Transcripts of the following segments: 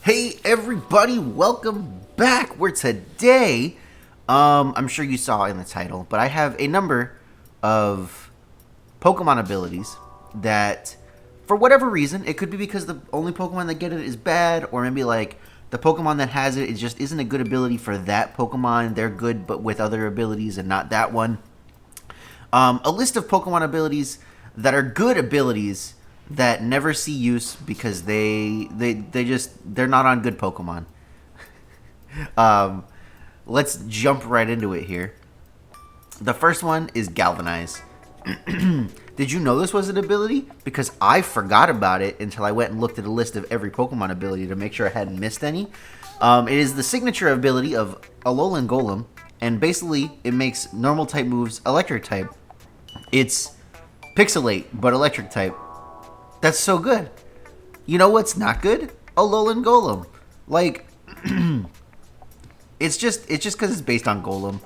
Hey everybody, welcome back. Where today, I'm sure you saw in the title, but I have a number of Pokemon abilities that, for whatever reason, it could be because the only Pokemon that get it is bad, or maybe like the Pokemon that has it just isn't a good ability for that Pokemon. They're good, but with other abilities and not that one. A list of Pokemon abilities that are good abilities that never see use because they're not on good Pokemon. Um, let's jump right into it here. The first one is Galvanize. Did you know this was an ability? Because I forgot about it until I went and looked at a list of every Pokemon ability to make sure I hadn't missed any. It is the signature ability of Alolan Golem, and basically it makes normal type moves electric type. It's Pixelate, but electric type. That's so good. You know what's not good? Alolan Golem. Like, it's just because it's based on Golem.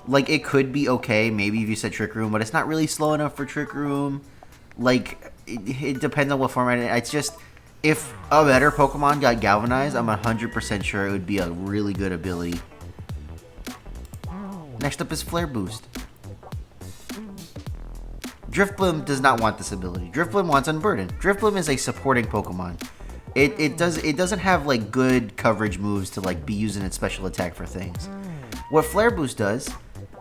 Like, it could be okay, maybe if you said Trick Room, but it's not really slow enough for Trick Room. Like, it depends on what format it's just, if a better Pokemon got Galvanized, I'm 100% sure it would be a really good ability. Next up is Flare Boost. Drifblim does not want this ability. Drifblim wants Unburden. Drifblim is a supporting Pokemon. It doesn't have like good coverage moves to like be using its special attack for things. What Flare Boost does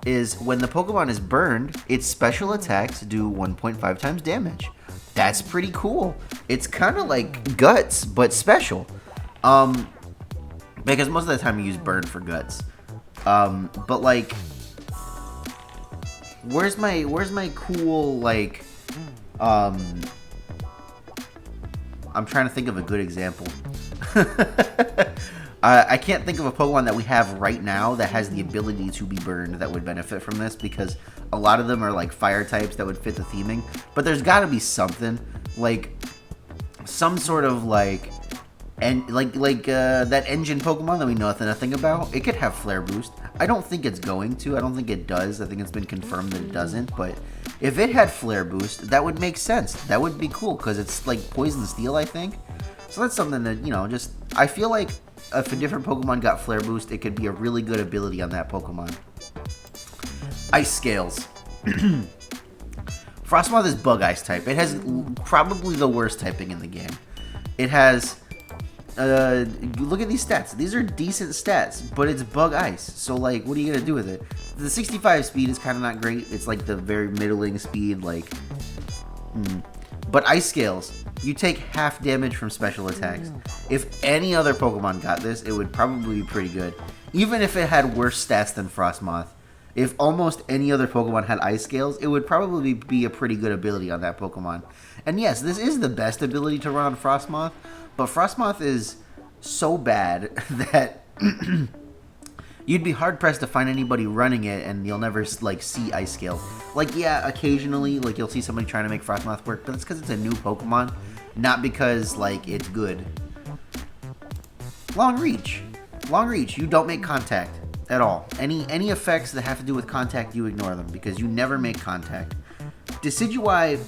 is when the Pokemon is burned, its special attacks do 1.5 times damage. That's pretty cool. It's kind of like Guts, but special. Because most of the time you use Burn for Guts. But like, where's my cool like I'm trying to think of a good example. I can't think of a Pokemon that we have right now that has the ability to be burned that would benefit from this, because a lot of them are like fire types that would fit the theming. But there's got to be something like some sort of like that engine Pokemon that we know nothing about. It could have Flare Boost. I don't think it's going to. I don't think it does. I think it's been confirmed that it doesn't. But if it had Flare Boost, that would make sense. That would be cool because it's like Poison Steel, I think. So that's something that, you know, just I feel like if a different Pokemon got Flare Boost, it could be a really good ability on that Pokemon. Ice Scales. Frostmoth is Bug Ice type. It has probably the worst typing in the game. It has look at these stats. These are decent stats, but it's Bug Ice. So, like, what are you going to do with it? The 65 speed is kind of not great. It's, like, the very middling speed, like... But Ice Scales, you take half damage from special attacks. If any other Pokemon got this, it would probably be pretty good. Even if it had worse stats than Frostmoth. If almost any other Pokemon had Ice Scales, it would probably be a pretty good ability on that Pokemon. And yes, this is the best ability to run on Frostmoth, but Frostmoth is so bad that you'd be hard-pressed to find anybody running it, and you'll never, like, see Ice Scale. Like, yeah, occasionally, like, you'll see somebody trying to make Frostmoth work, but that's because it's a new Pokemon, not because, like, it's good. Long Reach. Long Reach, you don't make contact at all. Any effects that have to do with contact, you ignore them, because you never make contact. Decidueye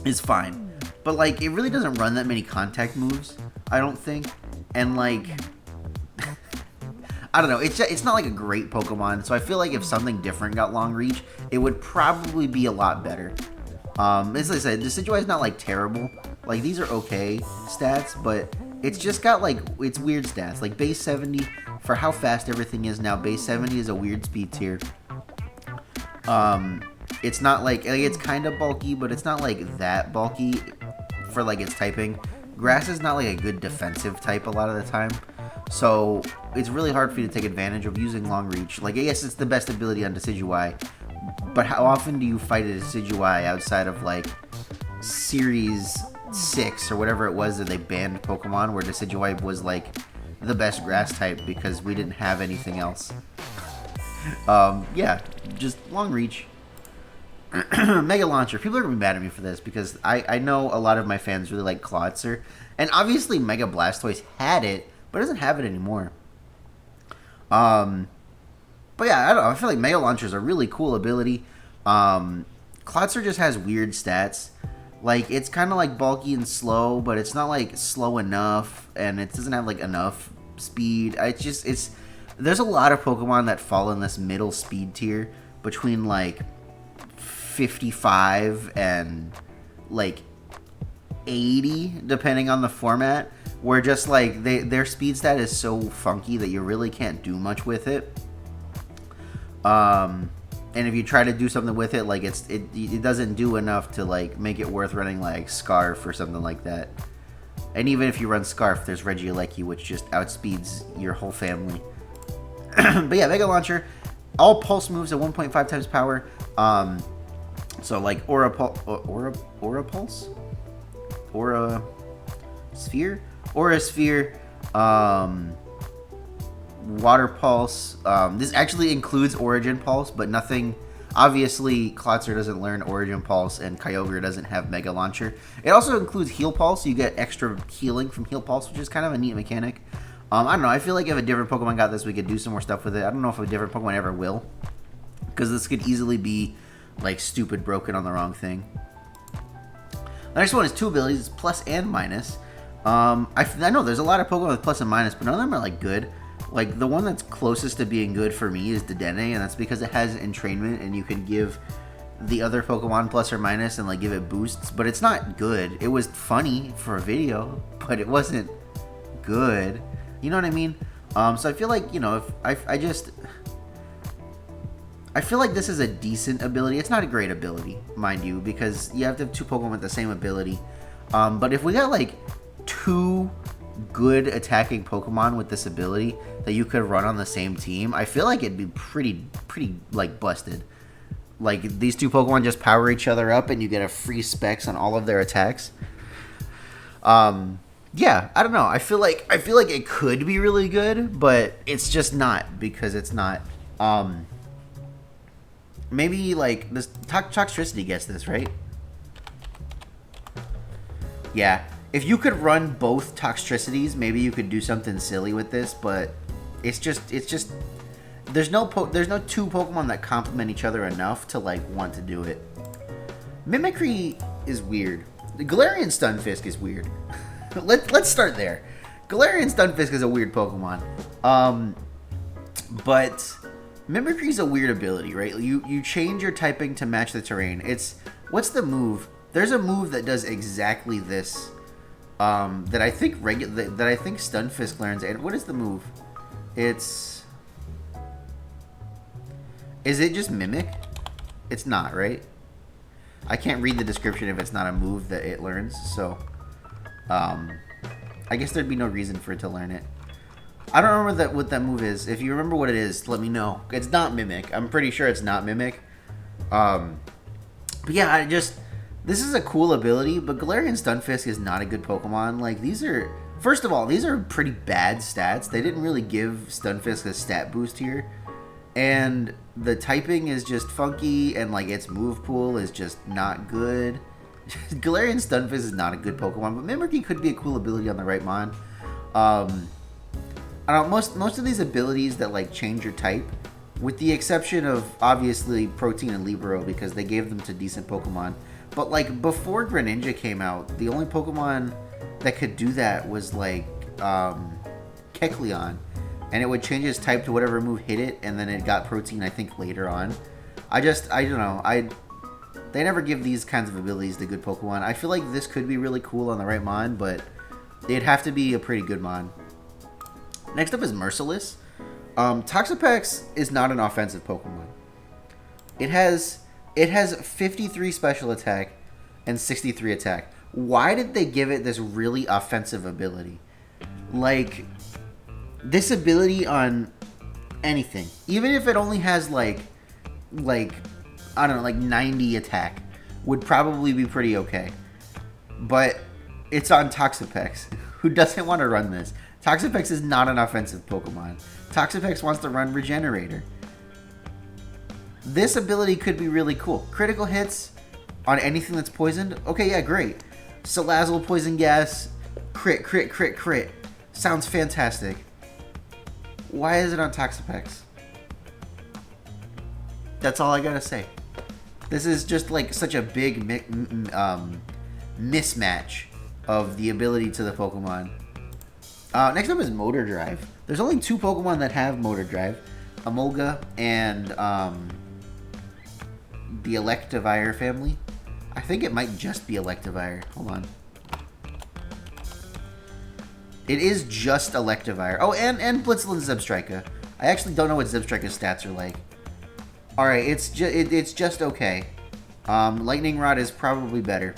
is fine, but, like, it really doesn't run that many contact moves, I don't think. And, like, I don't know, it's not like a great Pokemon, so I feel like if something different got Long Reach, it would probably be a lot better. As I said, Decidueye is not, like, terrible. Like, these are okay stats, but it's just got, like, it's weird stats. Like, base 70, for how fast everything is now, base 70 is a weird speed tier. It's not, like it's kind of bulky, but it's not, like, that bulky for, like, its typing. Grass is not, like, a good defensive type a lot of the time. So, it's really hard for you to take advantage of using Long Reach. Like, I guess it's the best ability on Decidueye, but how often do you fight a Decidueye outside of, like, Series 6 or whatever it was that they banned Pokemon, where Decidueye was, like, the best grass type because we didn't have anything else? Yeah, just Long Reach. Mega Launcher. People are going to be mad at me for this because I know a lot of my fans really like Clawitzer, and obviously Mega Blastoise had it, but it doesn't have it anymore. But yeah, I don't know. I feel like Mega Launcher is a really cool ability. Clawitzer just has weird stats. Like, it's kind of like bulky and slow, but it's not like slow enough, and it doesn't have like enough speed. There's a lot of Pokemon that fall in this middle speed tier between like 55 and like 80, depending on the format, where just like their speed stat is so funky that you really can't do much with it. And if you try to do something with it, like it doesn't do enough to like make it worth running like Scarf or something like that. And even if you run Scarf, there's Regieleki, which just outspeeds your whole family. But yeah, Mega Launcher, all pulse moves at 1.5 times power. So like Aura Pulse, Aura Sphere, Water Pulse. This actually includes Origin Pulse, but nothing. Obviously, Klotzer doesn't learn Origin Pulse, and Kyogre doesn't have Mega Launcher. It also includes Heal Pulse, so you get extra healing from Heal Pulse, which is kind of a neat mechanic. I don't know. I feel like if a different Pokemon got this, we could do some more stuff with it. I don't know if a different Pokemon ever will, because this could easily be like stupid broken on the wrong thing. The next one is 2 abilities, it's plus and minus. I know there's a lot of Pokemon with plus and minus, but none of them are like good. Like the one that's closest to being good for me is Dedenne, and that's because it has entrainment, and you can give the other Pokemon plus or minus and like give it boosts, but it's not good. It was funny for a video, but it wasn't good. You know what I mean? So I feel like, you know, if I feel like this is a decent ability. It's not a great ability, mind you, because you have to have 2 Pokemon with the same ability. But if we got like 2 good attacking Pokemon with this ability that you could run on the same team, I feel like it'd be pretty like busted. Like these 2 Pokemon just power each other up, and you get a free specs on all of their attacks. Yeah, I don't know. I feel like it could be really good, but it's just not, because it's not. Maybe like this Toxtricity gets this, right? Yeah. If you could run both Toxtricities, maybe you could do something silly with this, but it's just there's no 2 Pokemon that complement each other enough to like want to do it. Mimicry is weird. The Galarian Stunfisk is weird. Let's start there. Galarian Stunfisk is a weird Pokemon. But Mimicry is a weird ability, right? You change your typing to match the terrain. What's the move? There's a move that does exactly this. That I think Stunfisk learns. And what is the move? Is it just Mimic? It's not, right? I can't read the description if it's not a move that it learns. So, I guess there'd be no reason for it to learn it. I don't remember what that move is. If you remember what it is, let me know. It's not Mimic. I'm pretty sure it's not Mimic. But yeah, this is a cool ability, but Galarian Stunfisk is not a good Pokemon. Like, first of all, these are pretty bad stats. They didn't really give Stunfisk a stat boost here. And the typing is just funky, and like its move pool is just not good. Galarian Stunfisk is not a good Pokemon, but Mimicry could be a cool ability on the right mon. I don't know, most of these abilities that like change your type, with the exception of obviously Protein and Libero, because they gave them to decent Pokemon. But like before Greninja came out, the only Pokemon that could do that was like Kecleon, and it would change its type to whatever move hit it, and then it got Protein, I think, later on. I don't know. They never give these kinds of abilities to good Pokemon. I feel like this could be really cool on the right mon, but it'd have to be a pretty good mon. Next up is Merciless. Toxapex is not an offensive Pokemon. It has 53 special attack and 63 attack. Why did they give it this really offensive ability? Like, this ability on anything, even if it only has like I don't know, like 90 attack, would probably be pretty okay. But it's on Toxapex, who doesn't want to run this. Toxapex is not an offensive Pokemon. Toxapex wants to run Regenerator. This ability could be really cool. Critical hits on anything that's poisoned. Okay, yeah, great. Salazzle, Poison Gas, crit, crit, crit, crit. Sounds fantastic. Why is it on Toxapex? That's all I gotta say. This is just like such a big mismatch of the ability to the Pokemon. Next up is Motor Drive. There's only 2 Pokemon that have Motor Drive. Emolga and the Electivire family. I think it might just be Electivire. Hold on. It is just Electivire. Oh, and Blitzle and Zebstrika. I actually don't know what Zebstrika's stats are like. Alright, it's just okay. Lightning Rod is probably better.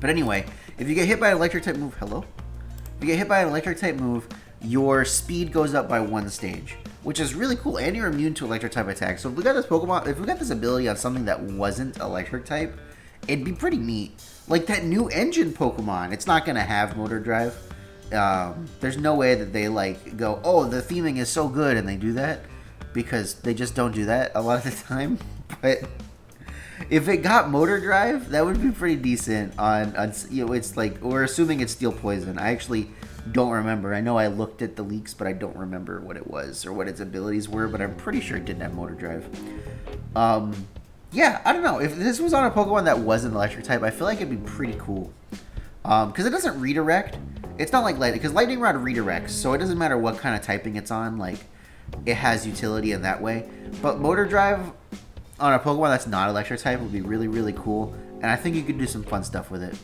But anyway, if you get hit by an electric type move, hello? If you get hit by an electric type move, your speed goes up by 1 stage, which is really cool, and you're immune to electric type attacks. So if we got this Pokemon, if we got this ability on something that wasn't electric type, it'd be pretty neat. Like that new engine Pokemon, it's not gonna have Motor Drive. There's no way that they like go, oh, the theming is so good, and they do that, because they just don't do that a lot of the time. But if it got Motor Drive, that would be pretty decent. On you know, it's like, we're assuming it's Steel Poison. I actually don't remember. I know I looked at the leaks, but I don't remember what it was or what its abilities were. But I'm pretty sure it didn't have Motor Drive. Yeah, I don't know. If this was on a Pokemon that wasn't electric type, I feel like it'd be pretty cool. Because it doesn't redirect. It's not like Lightning, because Lightning Rod redirects, so it doesn't matter what kind of typing it's on. Like, it has utility in that way. But Motor Drive on a Pokemon that's not electric type would be really, really cool. And I think you could do some fun stuff with it.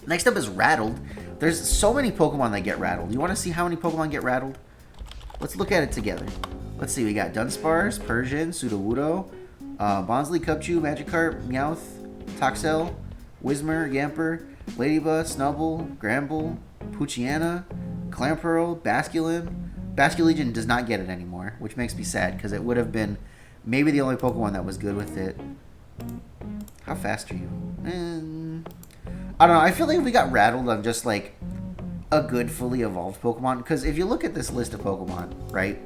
Next up is Rattled. There's so many Pokemon that get Rattled. You want to see how many Pokemon get Rattled? Let's look at it together. Let's see. We got Dunsparce, Persian, Sudowoodo, Bonsly, Cubchoo, Magikarp, Meowth, Toxel, Whismur, Yamper, Ladybug, Snubbull, Gramble, Poochyena, Clamperl, Basculin. Basculegion does not get it anymore, which makes me sad because it would have been maybe the only Pokemon that was good with it. How fast are you? I don't know. I feel like if we got Rattled on just like a good fully evolved Pokemon, because if you look at this list of Pokemon, right,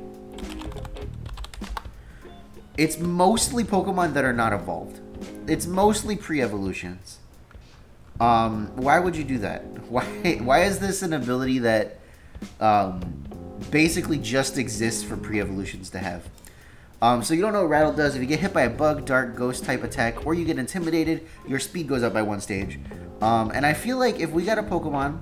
it's mostly Pokemon that are not evolved. It's mostly pre-evolutions. Why would you do that? Why is this an ability that basically just exists for pre-evolutions to have? So you don't know what Rattle does. If you get hit by a bug, dark, ghost type attack, or you get intimidated, your speed goes up by 1 stage. And I feel like if we got a Pokemon,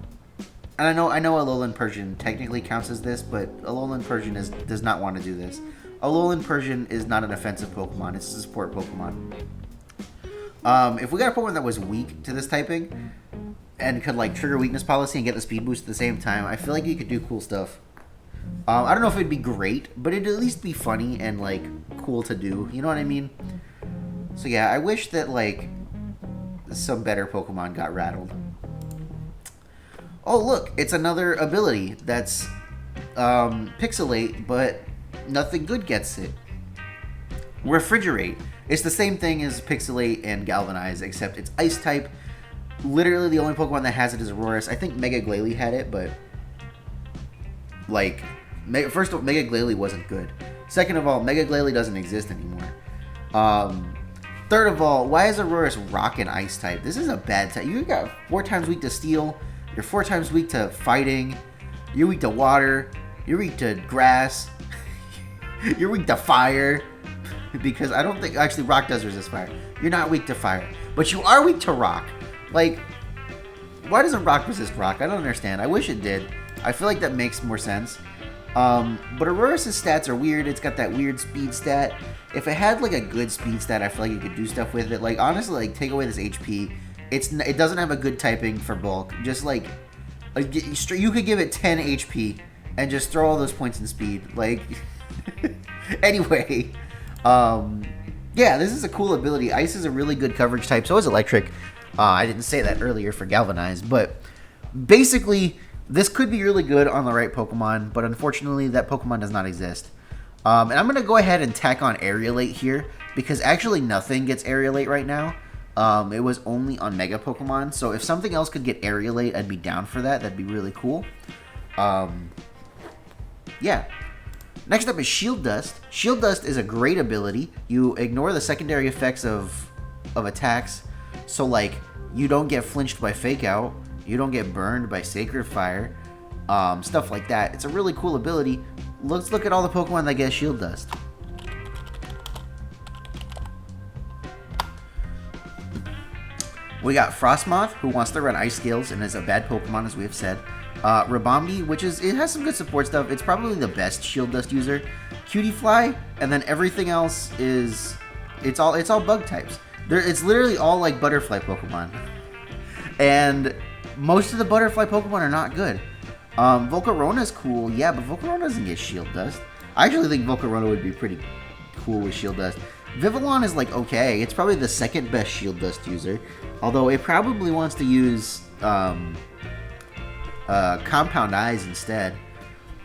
and I know Alolan Persian technically counts as this, but Alolan Persian does not want to do this. Alolan Persian is not an offensive Pokemon. It's a support Pokemon. If we got a Pokemon that was weak to this typing and could like trigger weakness policy and get the speed boost at the same time, I feel like you could do cool stuff. I don't know if it'd be great, but it'd at least be funny and like cool to do. You know what I mean? So yeah, I wish that like some better Pokemon got Rattled. Oh look, it's another ability that's Pixelate, but nothing good gets it. Refrigerate. It's the same thing as Pixelate and Galvanize, except it's Ice type. Literally the only Pokemon that has it is Aurorus. I think Mega Glalie had it, but like, first of all, Mega Glalie wasn't good. Second of all, Mega Glalie doesn't exist anymore. Third of all, why is Aurorus Rock and Ice type? This is a bad type. You got 4 times weak to Steel. You're 4 times weak to Fighting. You're weak to Water. You're weak to Grass. You're weak to Fire. Because I don't think... Actually, Rock does resist Fire. You're not weak to Fire. But you are weak to Rock. Like, why doesn't Rock resist Rock? I don't understand. I wish it did. I feel like that makes more sense. But Aurorus' stats are weird. It's got that weird speed stat. If it had like a good speed stat, I feel like you could do stuff with it. Like honestly, like take away this HP. It doesn't have a good typing for bulk. Just like you could give it 10 HP and just throw all those points in speed. Like anyway, yeah, this is a cool ability. Ice is a really good coverage type. So is Electric. I didn't say that earlier for Galvanize, but basically, this could be really good on the right Pokemon, but unfortunately, that Pokemon does not exist. And I'm going to go ahead and tack on Aerialate here, because actually nothing gets Aerialate right now. It was only on Mega Pokemon, so if something else could get Aerialate, I'd be down for that. That'd be really cool. Yeah. Next up is Shield Dust. Shield Dust is a great ability. You ignore the secondary effects of attacks, so like, you don't get flinched by Fake Out. You don't get burned by Sacred Fire, stuff like that. It's a really cool ability. Let's look at all the Pokemon that get Shield Dust. We got Frostmoth, who wants to run Ice Scales and is a bad Pokemon, as we have said. Rabombi, which it has some good support stuff. It's probably the best Shield Dust user. Cutiefly, and then everything else is it's all bug types. It's literally all like butterfly Pokemon, and most of the butterfly Pokemon are not good. Volcarona's cool, yeah, but Volcarona doesn't get Shield Dust. I actually think Volcarona would be pretty cool with Shield Dust. Vivillon is like okay. It's probably the second best Shield Dust user, although it probably wants to use Compound Eyes instead.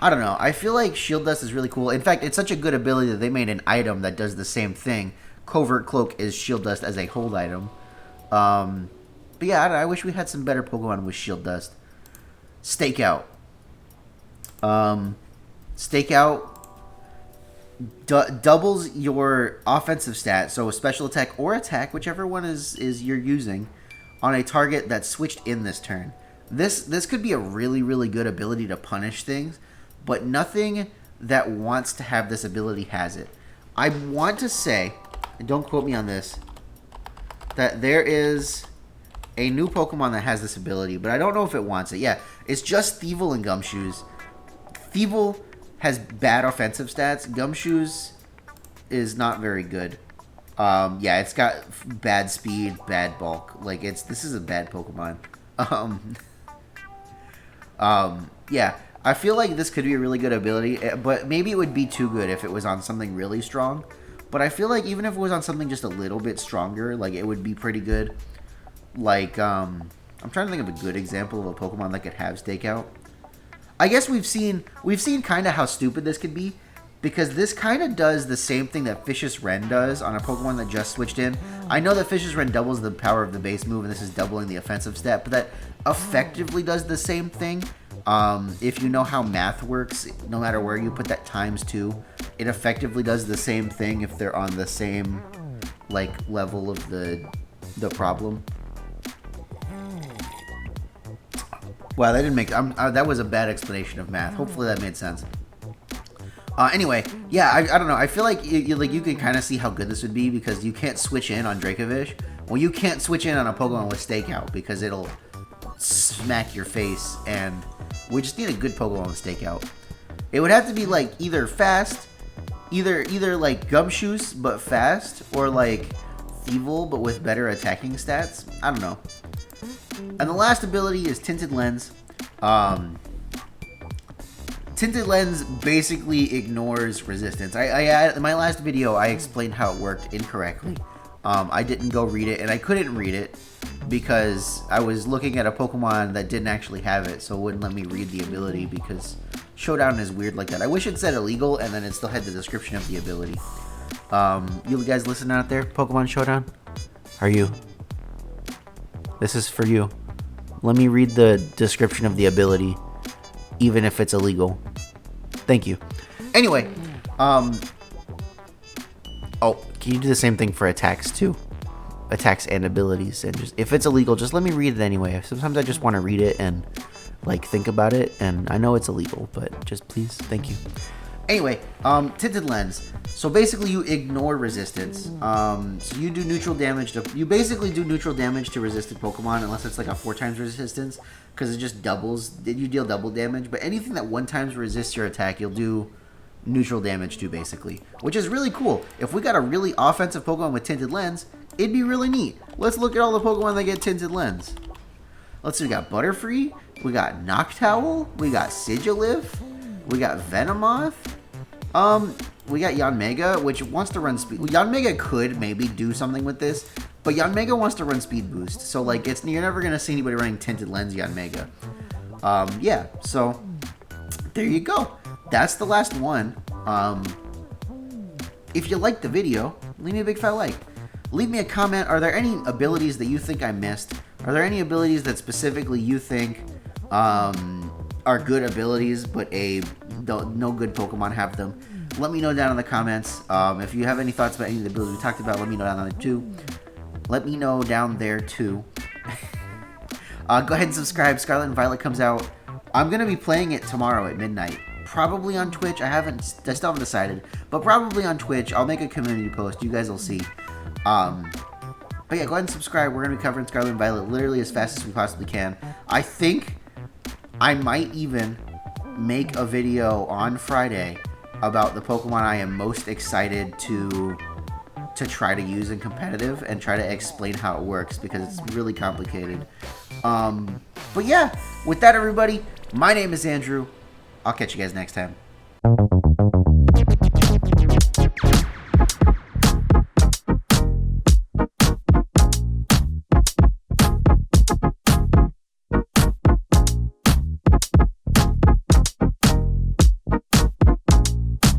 I don't know. I feel like Shield Dust is really cool. In fact, it's such a good ability that they made an item that does the same thing. Covert Cloak is Shield Dust as a hold item. But yeah, I wish we had some better Pokemon with Shield Dust. Stakeout. Stakeout doubles your offensive stat, so special attack or attack, whichever one is you're using, on a target that's switched in this turn. This could be a really, really good ability to punish things, but nothing that wants to have this ability has it. I want to say, and don't quote me on this, that there is a new Pokemon that has this ability, but I don't know if it wants it. Yeah, it's just Thievul and Gumshoes. Thievul has bad offensive stats. Gumshoes is not very good. Yeah, it's got bad speed, bad bulk. Like this is a bad Pokemon. Yeah, I feel like this could be a really good ability, but maybe it would be too good if it was on something really strong. But I feel like even if it was on something just a little bit stronger, like it would be pretty good. Like, I'm trying to think of a good example of a Pokemon that could have Stakeout. I guess we've seen kind of how stupid this could be, because this kind of does the same thing that Fishious Wren does on a Pokemon that just switched in. I know that Fishious Wren doubles the power of the base move, and this is doubling the offensive stat, but that effectively does the same thing. If you know how math works, no matter where you put that ×2, it effectively does the same thing if they're on the same like level of the problem. Wow, that didn't make that was a bad explanation of math. Hopefully that made sense. Anyway, yeah, I don't know. I feel like you can kind of see how good this would be, because you can't switch in on Dracovish. Well, you can't switch in on a Pokemon with Stakeout, because it'll smack your face, and we just need a good Pokemon with Stakeout. It would have to be like either fast, either like Gumshoes but fast, or like Thievul but with better attacking stats. I don't know. And the last ability is Tinted Lens. Tinted Lens basically ignores resistance. In my last video, I explained how it worked incorrectly. I didn't go read it, and I couldn't read it because I was looking at a Pokemon that didn't actually have it, so it wouldn't let me read the ability, because Showdown is weird like that. I wish it said illegal, and then it still had the description of the ability. You guys listening out there, Pokemon Showdown? Are you? This is for you. Let me read the description of the ability, even if it's illegal. Thank you. Anyway, oh, can you do the same thing for attacks too? Attacks and abilities, and just if it's illegal, just let me read it anyway. Sometimes I just want to read it and like think about it, and I know it's illegal, but just please, thank you. Anyway, Tinted Lens. So basically, you ignore resistance. So you do neutral damage to. You basically do neutral damage to resisted Pokemon, unless it's like a 4x resistance, because it just doubles. You deal double damage. But anything that 1x resists your attack, you'll do neutral damage to, basically, which is really cool. If we got a really offensive Pokemon with Tinted Lens, it'd be really neat. Let's look at all the Pokemon that get Tinted Lens. Let's see. We got Butterfree. We got Noctowl. We got Sigilif. We got Venomoth. We got Yanmega, which wants to run speed. Yanmega could maybe do something with this, but Yanmega wants to run speed boost. So like, you're never gonna see anybody running Tinted Lens Yanmega. Yeah. So there you go. That's the last one. If you liked the video, leave me a big fat like. Leave me a comment. Are there any abilities that you think I missed? Are there any abilities that specifically you think are good abilities, but no good Pokemon have them? Let me know down in the comments. If you have any thoughts about any of the abilities we talked about, let me know down there too. Go ahead and subscribe. Scarlet and Violet comes out. I'm gonna be playing it tomorrow at midnight. Probably on Twitch. I still haven't decided, but probably on Twitch. I'll make a community post. You guys will see. But But yeah, go ahead and subscribe. We're going to be covering Scarlet and Violet literally as fast as we possibly can. I think I might even make a video on Friday about the Pokemon I am most excited to try to use in competitive and try to explain how it works because it's really complicated. But yeah, with that, everybody, my name is Andrew. I'll catch you guys next time.